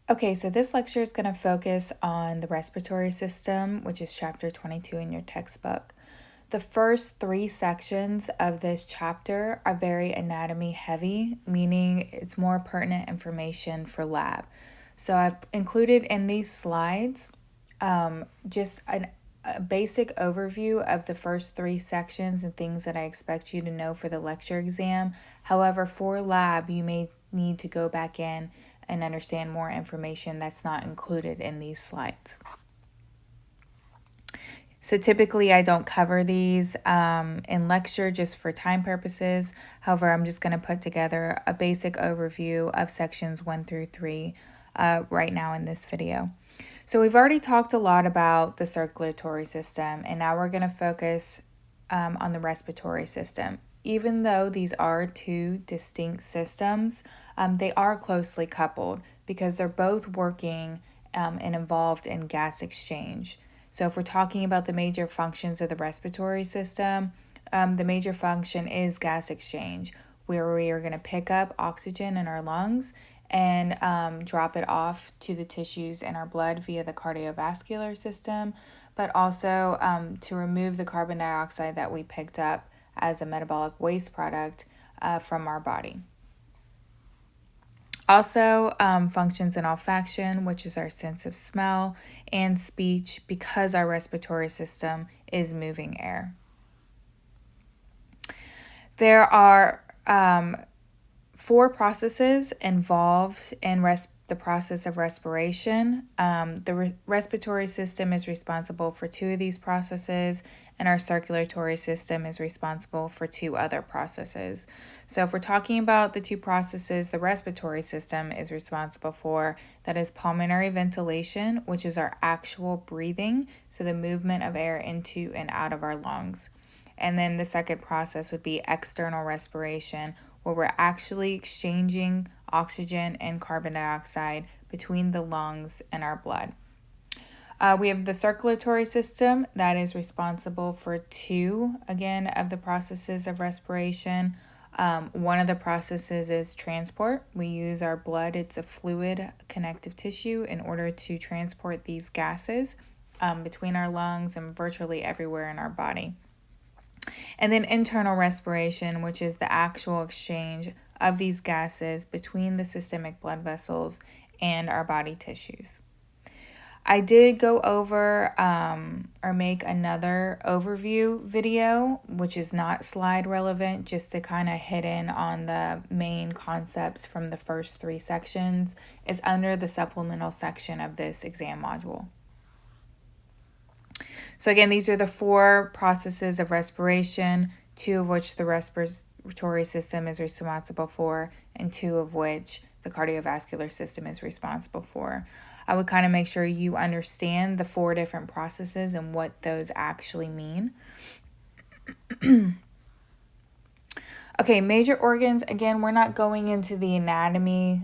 Okay, so this lecture is going to focus on the respiratory system, which is chapter 22 in your textbook. The first 3 sections of this chapter are very anatomy heavy, meaning it's more pertinent information for lab. So I've included in these slides just a basic overview of the first 3 sections and things that I expect you to know for the lecture exam. However, for lab, you may need to go back in and understand more information that's not included in these slides. So typically I don't cover these in lecture just for time purposes. However, I'm just going to put together a basic overview of sections 1 through 3 right now in this video. So we've already talked a lot about the circulatory system, and now we're going to focus on the respiratory system. Even though these are 2 distinct systems, they are closely coupled because they're both working and involved in gas exchange. So if we're talking about the major functions of the respiratory system, the major function is gas exchange, where we are going to pick up oxygen in our lungs and drop it off to the tissues in our blood via the cardiovascular system, but also to remove the carbon dioxide that we picked up as a metabolic waste product from our body. Also, functions in olfaction, which is our sense of smell, and speech, because our respiratory system is moving air. There are 4 processes involved in the process of respiration. The respiratory system is responsible for 2 of these processes, and our circulatory system is responsible for 2 other processes. So if we're talking about the 2 processes the respiratory system is responsible for, that is pulmonary ventilation, which is our actual breathing, so the movement of air into and out of our lungs. And then the second process would be external respiration, where we're actually exchanging oxygen and carbon dioxide between the lungs and our blood. We have the circulatory system that is responsible for 2, again, of the processes of respiration. One of the processes is transport. We use our blood, it's a fluid connective tissue, in order to transport these gases between our lungs and virtually everywhere in our body. And then internal respiration, which is the actual exchange of these gases between the systemic blood vessels and our body tissues. I did go over or make another overview video, which is not slide relevant, just to kind of hit in on the main concepts from the first 3 sections. It's under the supplemental section of this exam module. So again, these are the 4 processes of respiration, 2 of which the respiratory system is responsible for, and 2 of which the cardiovascular system is responsible for. I would kind of make sure you understand the 4 different processes and what those actually mean. Okay, major organs. Again, we're not going into the anatomy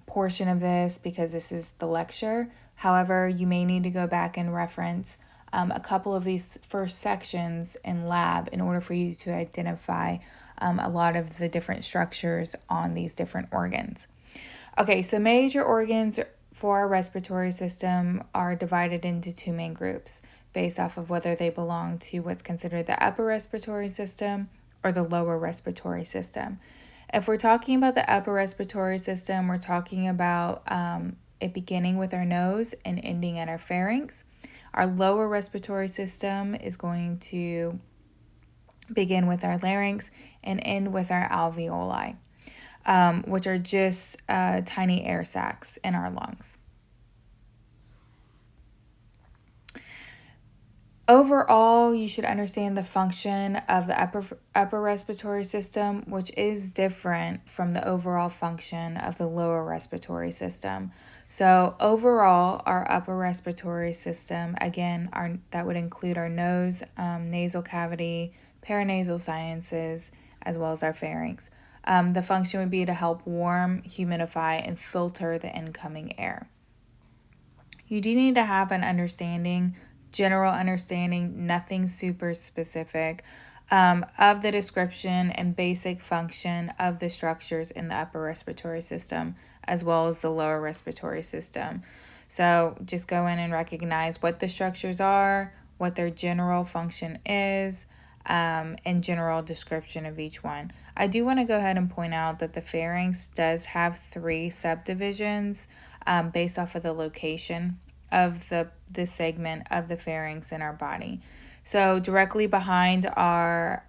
portion of this because this is the lecture. However, you may need to go back and reference a couple of these first sections in lab in order for you to identify a lot of the different structures on these different organs. Okay, so major organs for our respiratory system are divided into 2 main groups based off of whether they belong to what's considered the upper respiratory system or the lower respiratory system. If we're talking about the upper respiratory system, we're talking about it beginning with our nose and ending at our pharynx. Our lower respiratory system is going to begin with our larynx and end with our alveoli, which are just tiny air sacs in our lungs. Overall, you should understand the function of the upper respiratory system, which is different from the overall function of the lower respiratory system. So overall, our upper respiratory system, again, that would include our nose, nasal cavity, paranasal sinuses, as well as our pharynx. The function would be to help warm, humidify, and filter the incoming air. You do need to have an understanding, general understanding, nothing super specific, of the description and basic function of the structures in the upper respiratory system, as well as the lower respiratory system. So just go in and recognize what the structures are, what their general function is, and general description of each one. I do want to go ahead and point out that the pharynx does have 3 subdivisions based off of the location of the segment of the pharynx in our body. So directly behind our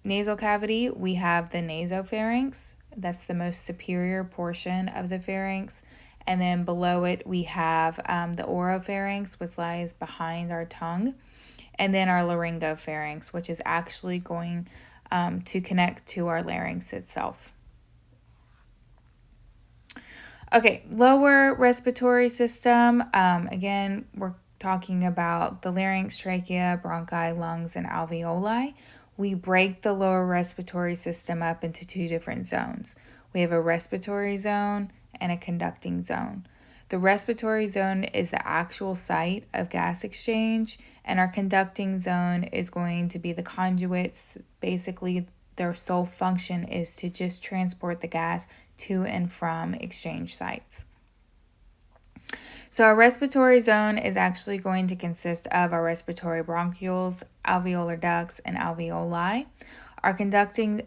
nasal cavity, we have the nasopharynx. That's the most superior portion of the pharynx. And then below it, we have the oropharynx, which lies behind our tongue. And then our laryngopharynx, which is actually going to connect to our larynx itself. Okay, lower respiratory system. Again, we're talking about the larynx, trachea, bronchi, lungs, and alveoli. We break the lower respiratory system up into 2 different zones. We have a respiratory zone and a conducting zone. The respiratory zone is the actual site of gas exchange, and our conducting zone is going to be the conduits. Basically, their sole function is to just transport the gas to and from exchange sites. So our respiratory zone is actually going to consist of our respiratory bronchioles, alveolar ducts, and alveoli. Our conducting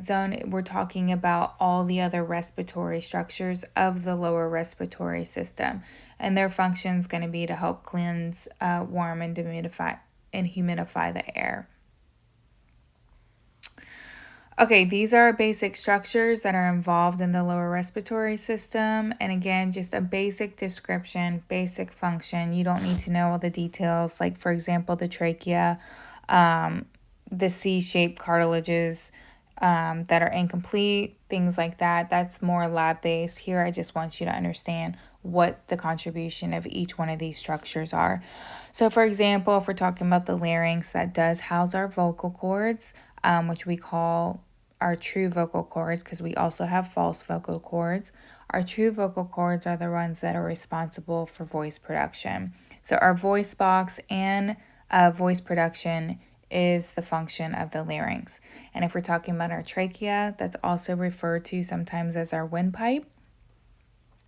zone, we're talking about all the other respiratory structures of the lower respiratory system, and their function is going to be to help cleanse, warm, and humidify the air. Okay, these are basic structures that are involved in the lower respiratory system. And again, just a basic description, basic function. You don't need to know all the details, like, for example, the trachea, the C-shaped cartilages that are incomplete, things like that. That's more lab-based. Here, I just want you to understand what the contribution of each one of these structures are. So, for example, if we're talking about the larynx, that does house our vocal cords, which we call our true vocal cords, because we also have false vocal cords. Our true vocal cords are the ones that are responsible for voice production. So our voice box and voice production is the function of the larynx. And if we're talking about our trachea, that's also referred to sometimes as our windpipe.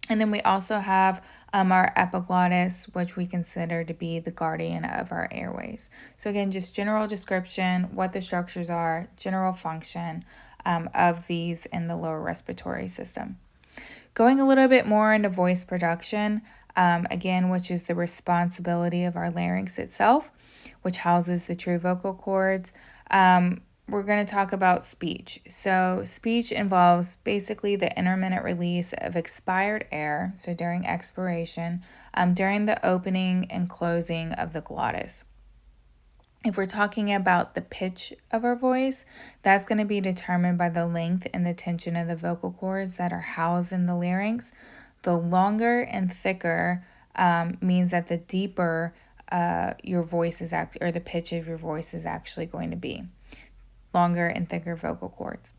And then we also have our epiglottis, which we consider to be the guardian of our airways. So again, just general description, what the structures are, general function of these in the lower respiratory system. Going a little bit more into voice production, again, which is the responsibility of our larynx itself, which houses the true vocal cords. We're going to talk about speech. So speech involves basically the intermittent release of expired air, so during expiration, during the opening and closing of the glottis. If we're talking about the pitch of our voice, that's going to be determined by the length and the tension of the vocal cords that are housed in the larynx. The longer and thicker means that the deeper your voice is or the pitch of your voice is actually going to be. Longer and thicker vocal cords.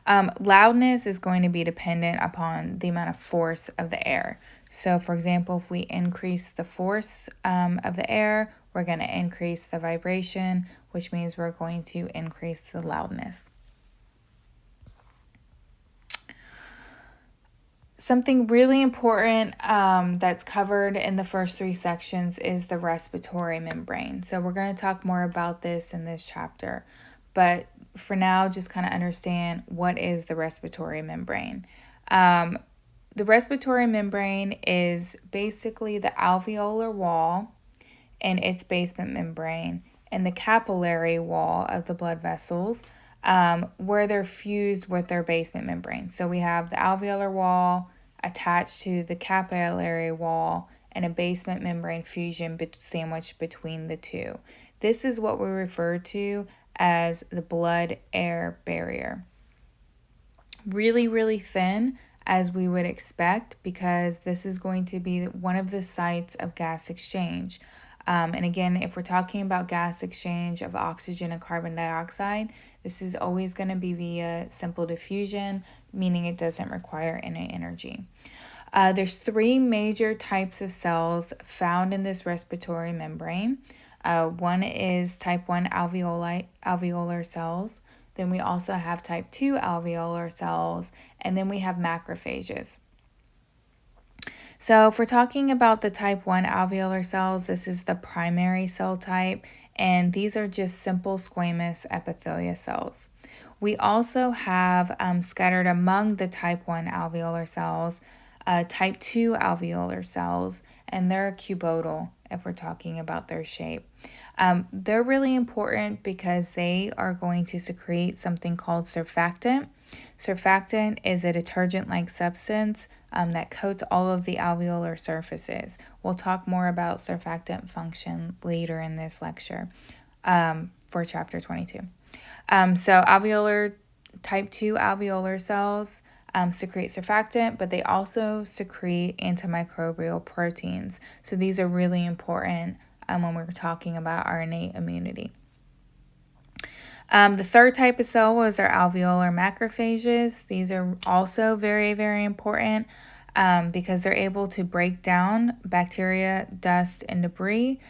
Loudness is going to be dependent upon the amount of force of the air. So, for example, if we increase the force of the air, we're going to increase the vibration, which means we're going to increase the loudness. Something really important that's covered in the first 3 sections is the respiratory membrane. So we're going to talk more about this in this chapter. But for now, just kind of understand what is the respiratory membrane. The respiratory membrane is basically the alveolar wall and its basement membrane and the capillary wall of the blood vessels where they're fused with their basement membrane. So we have the alveolar wall attached to the capillary wall and a basement membrane fusion sandwiched between the two. This is what we refer to as the blood-air barrier. Really, really thin, as we would expect, because this is going to be one of the sites of gas exchange. And again, if we're talking about gas exchange of oxygen and carbon dioxide, this is always going to be via simple diffusion, meaning it doesn't require any energy. There's 3 major types of cells found in this respiratory membrane. One is type 1 alveolar cells. Then we also have type 2 alveolar cells, and then we have macrophages. So if we're talking about the type 1 alveolar cells, this is the primary cell type, and these are just simple squamous epithelial cells. We also have scattered among the type 1 alveolar cells, type 2 alveolar cells, and they're cuboidal if we're talking about their shape. They're really important because they are going to secrete something called surfactant. Surfactant is a detergent-like substance that coats all of the alveolar surfaces. We'll talk more about surfactant function later in this lecture for chapter 22. So type 2 alveolar cells secrete surfactant, but they also secrete antimicrobial proteins. So these are really important when we're talking about our innate immunity. The third type of cell was our alveolar macrophages. These are also very, very important because they're able to break down bacteria, dust, and debris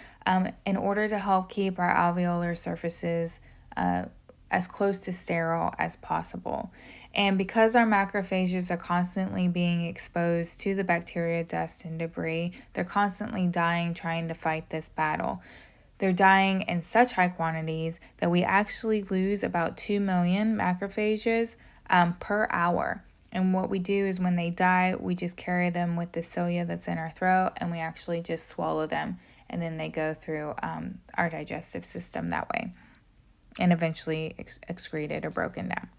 in order to help keep our alveolar surfaces as close to sterile as possible. And because our macrophages are constantly being exposed to the bacteria, dust, and debris, they're constantly dying trying to fight this battle. They're dying in such high quantities that we actually lose about 2 million macrophages per hour. And what we do is when they die, we just carry them with the cilia that's in our throat, and we actually just swallow them, and then they go through our digestive system that way and eventually excreted or broken down.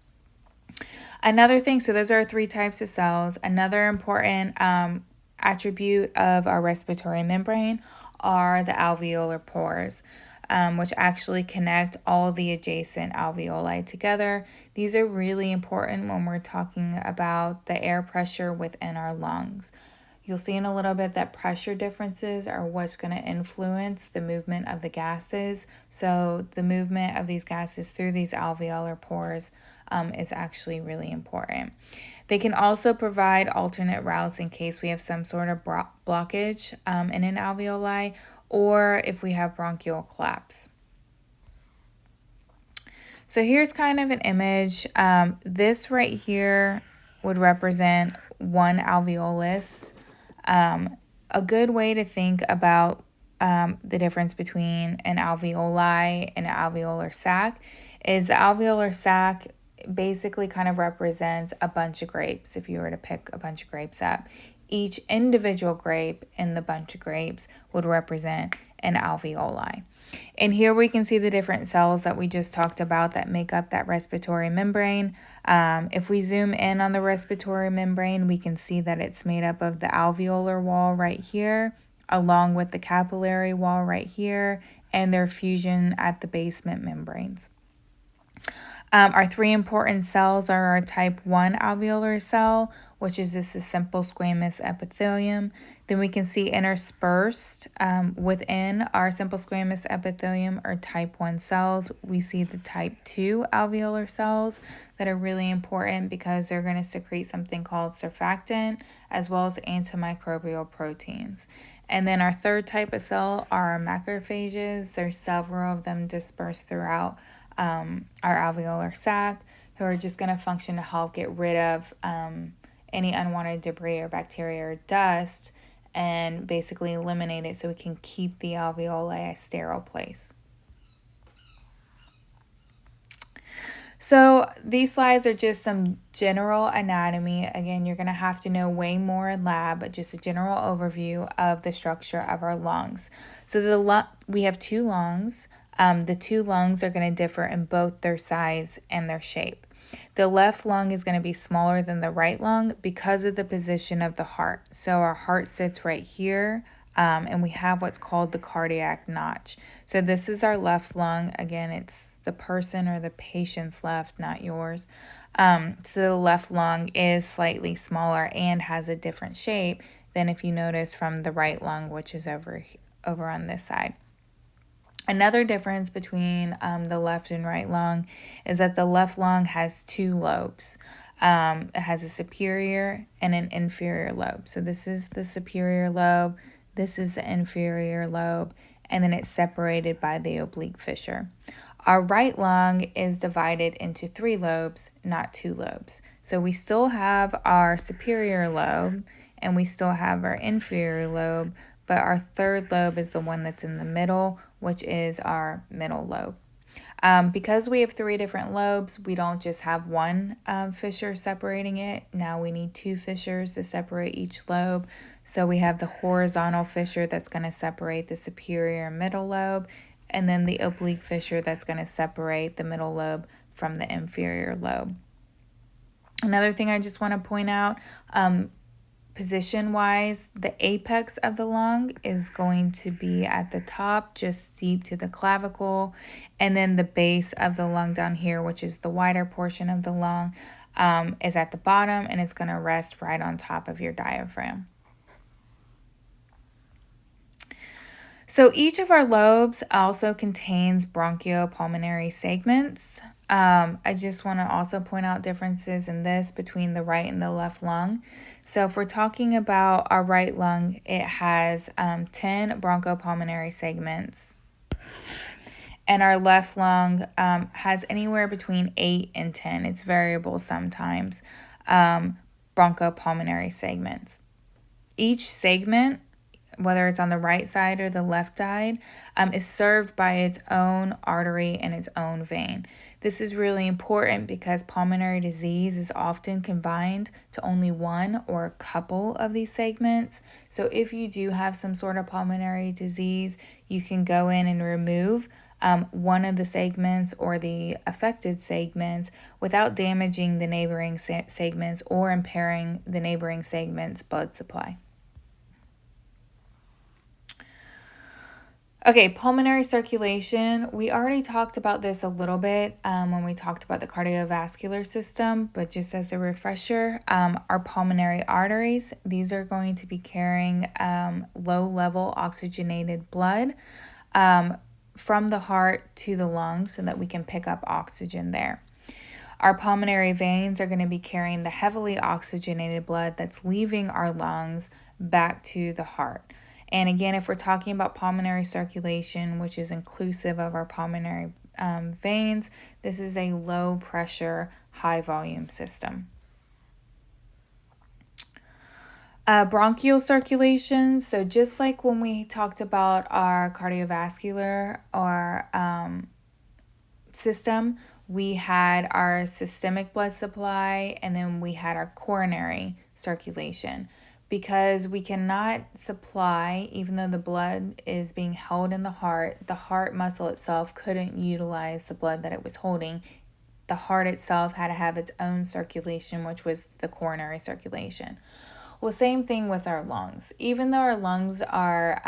Another thing, so those are 3 types of cells. Another important attribute of our respiratory membrane are the alveolar pores, which actually connect all the adjacent alveoli together. These are really important when we're talking about the air pressure within our lungs. You'll see in a little bit that pressure differences are what's going to influence the movement of the gases. So the movement of these gases through these alveolar pores is actually really important. They can also provide alternate routes in case we have some sort of blockage in an alveoli, or if we have bronchial collapse. So here's kind of an image. This right here would represent one alveolus. A good way to think about the difference between an alveoli and an alveolar sac is the alveolar sac basically kind of represents a bunch of grapes. If you were to pick a bunch of grapes up, each individual grape in the bunch of grapes would represent an alveoli. And here we can see the different cells that we just talked about that make up that respiratory membrane. If we zoom in on the respiratory membrane, we can see that it's made up of the alveolar wall right here, along with the capillary wall right here, and their fusion at the basement membranes. Our 3 important cells are our type 1 alveolar cell, which is just a simple squamous epithelium. Then we can see interspersed within our simple squamous epithelium are type 1 cells. We see the type 2 alveolar cells that are really important because they're going to secrete something called surfactant as well as antimicrobial proteins. And then our third type of cell are our macrophages. There's several of them dispersed throughout our alveolar sac, who are just going to function to help get rid of any unwanted debris or bacteria or dust and basically eliminate it so we can keep the alveoli a sterile place. So these slides are just some general anatomy. Again, you're going to have to know way more in lab, but just a general overview of the structure of our lungs. So we have 2 lungs. The 2 lungs are going to differ in both their size and their shape. The left lung is going to be smaller than the right lung because of the position of the heart. So our heart sits right here, and we have what's called the cardiac notch. So this is our left lung. Again, it's the person or the patient's left, not yours. So the left lung is slightly smaller and has a different shape than if you notice from the right lung, which is over on this side. Another difference between the left and right lung is that the left lung has 2 lobes. It has a superior and an inferior lobe. So this is the superior lobe, this is the inferior lobe, and then it's separated by the oblique fissure. Our right lung is divided into 3 lobes, not 2 lobes. So we still have our superior lobe and we still have our inferior lobe, but our third lobe is the one that's in the middle, which is our middle lobe. Because we have 3 different lobes, we don't just have one fissure separating it. Now we need 2 fissures to separate each lobe. So we have the horizontal fissure that's going to separate the superior and middle lobe, and then the oblique fissure that's going to separate the middle lobe from the inferior lobe. Another thing I just want to point out, position-wise, the apex of the lung is going to be at the top, just deep to the clavicle, and then the base of the lung down here, which is the wider portion of the lung, is at the bottom, and it's going to rest right on top of your diaphragm. So each of our lobes also contains bronchopulmonary segments. I just want to also point out differences in this between the right and the left lung. So if we're talking about our right lung, it has 10 bronchopulmonary segments. And our left lung has anywhere between 8 and 10. It's variable sometimes, bronchopulmonary segments. Each segment, whether it's on the right side or the left side, is served by its own artery and its own vein. This is really important because pulmonary disease is often confined to only one or a couple of these segments. So if you do have some sort of pulmonary disease, you can go in and remove one of the segments or the affected segments without damaging the neighboring segments or impairing the neighboring segments' blood supply. Okay, pulmonary circulation. We already talked about this a little bit when we talked about the cardiovascular system, but just as a refresher, our pulmonary arteries, these are going to be carrying low-level oxygenated blood from the heart to the lungs so that we can pick up oxygen there. Our pulmonary veins are going to be carrying the heavily oxygenated blood that's leaving our lungs back to the heart. And again, if we're talking about pulmonary circulation, which is inclusive of our pulmonary veins, this is a low pressure, high volume system. Bronchial circulation. So just like when we talked about our cardiovascular or system, we had our systemic blood supply and then we had our coronary circulation. Because we cannot supply, even though the blood is being held in the heart muscle itself couldn't utilize the blood that it was holding. The heart itself had to have its own circulation, which was the coronary circulation. Well, same thing with our lungs. Even though our lungs are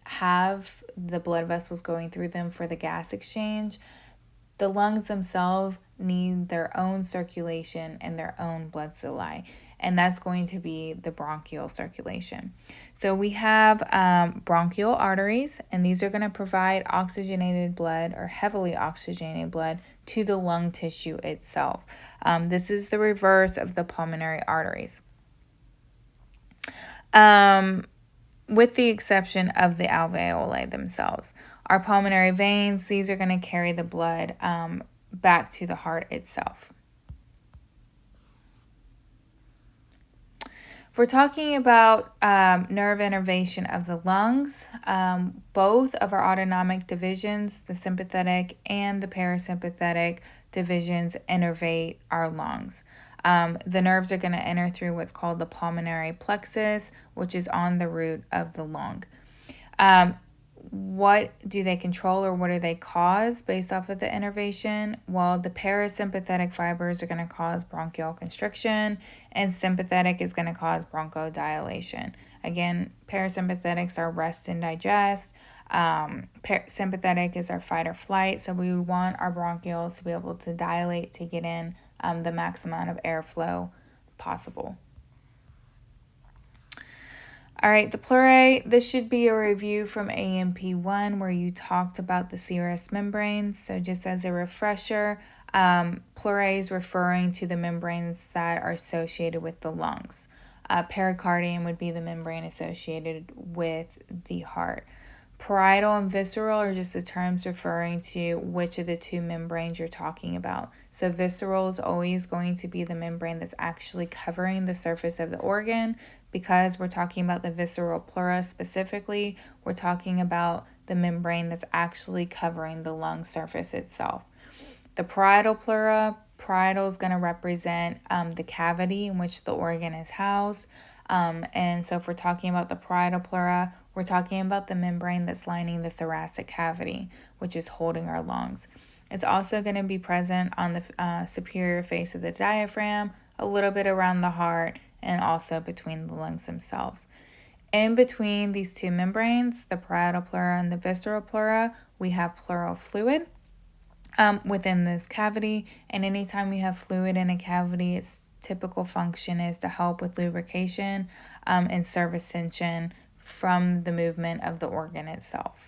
have the blood vessels going through them for the gas exchange, the lungs themselves need their own circulation and their own blood supply, and that's going to be the bronchial circulation. So we have bronchial arteries, and these are going to provide oxygenated blood or heavily oxygenated blood to the lung tissue itself. This is the reverse of the pulmonary arteries. With the exception of the alveoli themselves. Our pulmonary veins, these are going to carry the blood back to the heart itself. If we're talking about nerve innervation of the lungs, both of our autonomic divisions, the sympathetic and the parasympathetic divisions, innervate our lungs. The nerves are going to enter through what's called the pulmonary plexus, which is on the root of the lung. What do they control or what do they cause based off of the innervation? Well, the parasympathetic fibers are going to cause bronchial constriction, and sympathetic is going to cause bronchodilation. Again, parasympathetics are rest and digest. Sympathetic is our fight or flight, so we want our bronchioles to be able to dilate to get in the max amount of airflow possible. All right, the pleurae, this should be a review from AMP1 where you talked about the serous membranes. So just as a refresher, pleurae is referring to the membranes that are associated with the lungs. Pericardium would be the membrane associated with the heart. Parietal and visceral are just the terms referring to which of the two membranes you're talking about. So visceral is always going to be the membrane that's actually covering the surface of the organ. Because we're talking about the visceral pleura specifically, we're talking about the membrane that's actually covering the lung surface itself. The parietal pleura, parietal is going to represent the cavity in which the organ is housed. And so if we're talking about the parietal pleura, we're talking about the membrane that's lining the thoracic cavity, which is holding our lungs. It's also going to be present on the superior face of the diaphragm, a little bit around the heart, and also between the lungs themselves. In between these two membranes, the parietal pleura and the visceral pleura, we have pleural fluid within this cavity. And anytime we have fluid in a cavity, its typical function is to help with lubrication and service tension from the movement of the organ itself.